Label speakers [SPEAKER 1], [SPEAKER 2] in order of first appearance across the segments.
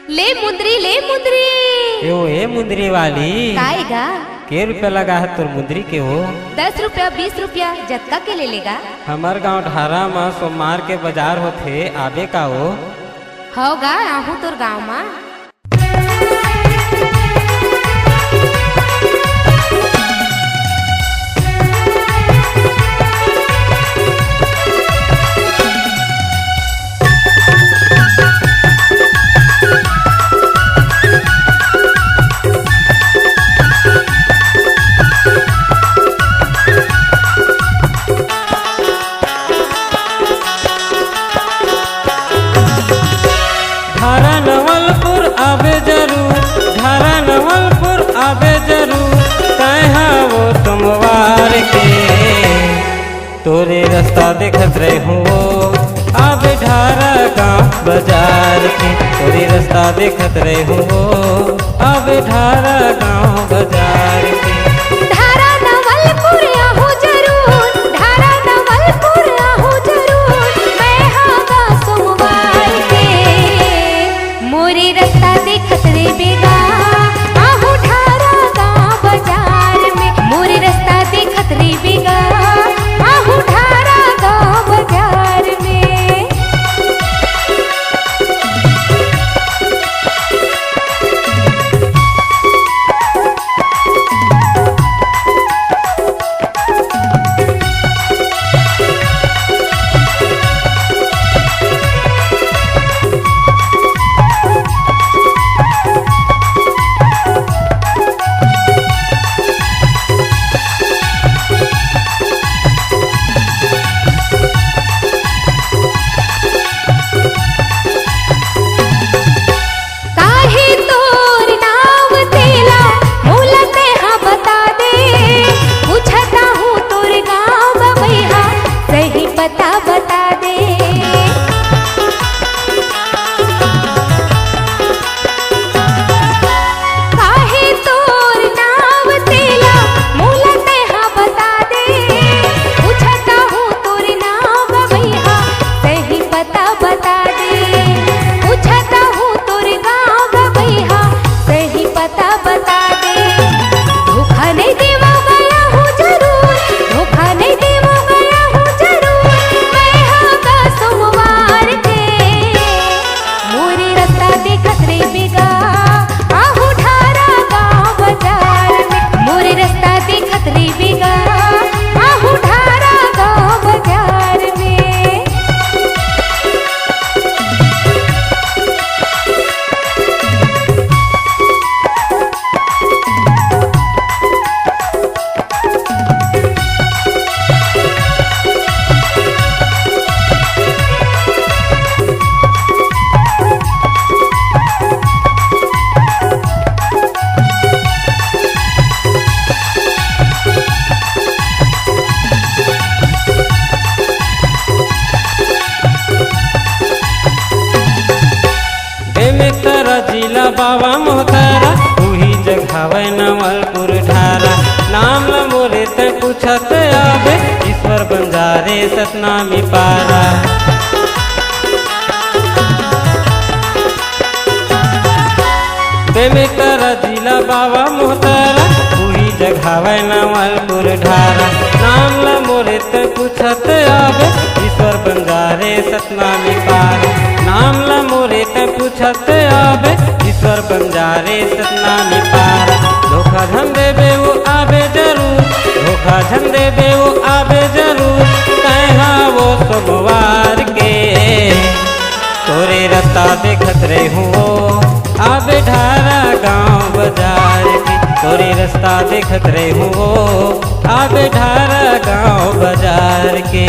[SPEAKER 1] ले मुंदरी
[SPEAKER 2] ए मुंदरी वाली
[SPEAKER 1] काएगा
[SPEAKER 2] के रुपया लगा है तोर मुंदरी के हो?
[SPEAKER 1] 10 रुपया 20 रुपया जत्का के ले लेगा।
[SPEAKER 2] हमार गांव ढारा में सोमवार के बाजार होथे आबे का हो?
[SPEAKER 1] होगा आहू तोर गाँव में।
[SPEAKER 2] ढारा नवलपुर आबे जरूर कहाँ वो सोमवार के तोरे रास्ता देखत रहे हो आबे ढारा गाँव बाजार के तोरे रास्ता देखत रहे हो आबे ढारा गाँव बाजार के।
[SPEAKER 1] ढारा नवलपुर आहू जरूर, ढारा नवलपुर आहू जरूर, मैं हागा सोमवार के मोरे रास्ता देखत रे बेगा आहू ढारा गाँव बाजार में। मोरे रास्ता देखत रे बेगा आहू ढारा गाँव बाजार में। काहे तोर नाम तेला मोलते हाँ बता दे, पूछता हूँ तोर गाँव बबैहा सही पता बता दे। काहे तोर नाम तेला मोलते हाँ बता दे, पूछता हूँ तोर नाम बबैहा सही पता बता दे। पूछता हूँ तोर गाँव बबैहा सही पता बता दे। धोखा नहीं देवा गया हूँ जरूर, धोखा नहीं देवा गया हूँ जरूर, मैं हागा सोमवार के मोरे रास्ता देखत रे बेगा आहू ढारा गाँव बाजार में। मोरे रास्ता देखत रे बेगा आहू ढारा गाँव बाजार में।
[SPEAKER 2] में तारा जिला बाबा मोहतारा वही जगह नवलपुर ढारा नाम ल मोरे ते पूछत आबे ईश्वर बंजारे सतनामी पारा। में तारा जिला बाबा मोहतारा वही जगह नवलपुर ढारा नाम ल मोरे ते पूछत आबे ईश्वर बंजारे सतनामी पारा। नाम ल मोरे ते पूछत आबे ईश्वर बंजारे सतनामी पारा। धोखा धन देबे वो आबे जरूर, धोखा धन देबे वो आबे जरूर कहाँ वो सोमवार के तोरे रास्ता देखत रहे हो आबे ढारा गाँव बाजार के तोरे रास्ता देखत रहे हो आबे ढारा गाँव बाजार के।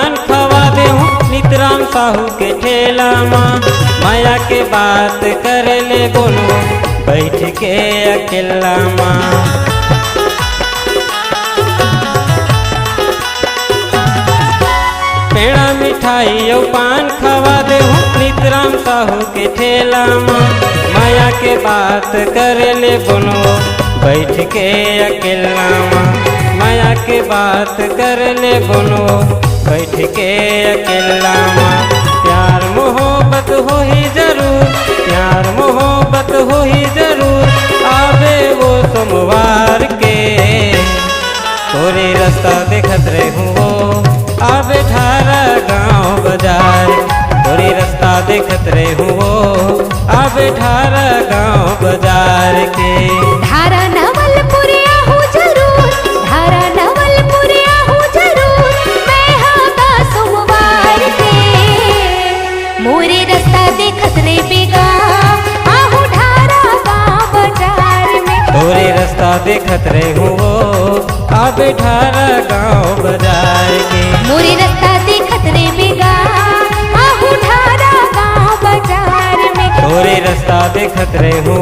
[SPEAKER 2] पान खवा दे हूँ नितराम साहू के ठेला माँ। माया के बात कर ले बोलो बैठ के अकेला माँ। पेड़ा मिठाई और पान खवा दे हूँ नितराम साहू के ठेला माँ। माया के बात कर ले बोलो बैठ के अकेला माँ। माया के बात कर ले बोलो बैठ के अकेला माँ। प्यार मोहब्बत हो ही जरूर, प्यार मोहब्बत हो ही जरूर। आवे वो सोमवार के तोरे रास्ता देखत रहूँ वो आवे ठारा गाँव बाजार। तोरे रास्ता देखत रहूँ वो आवे ठारा गाँव बाजार के।
[SPEAKER 1] धारा नवलपुरिया हूँ जरूर, धारा नवलपुरिया हूँ जरूर। मैं हागा सोमवार के मोरे रास्ता देखत रे बेगा आहू ढारा गाँव बाजार में।
[SPEAKER 2] तोरे रास्ता देखत रहूँ वो आवे ठारा गाँव बाजार के।
[SPEAKER 1] मोरे रास्ता देखत रे बेगा आहू ढारा गाँव बाजार में।
[SPEAKER 2] तोरे रास्ता देखत रहूँ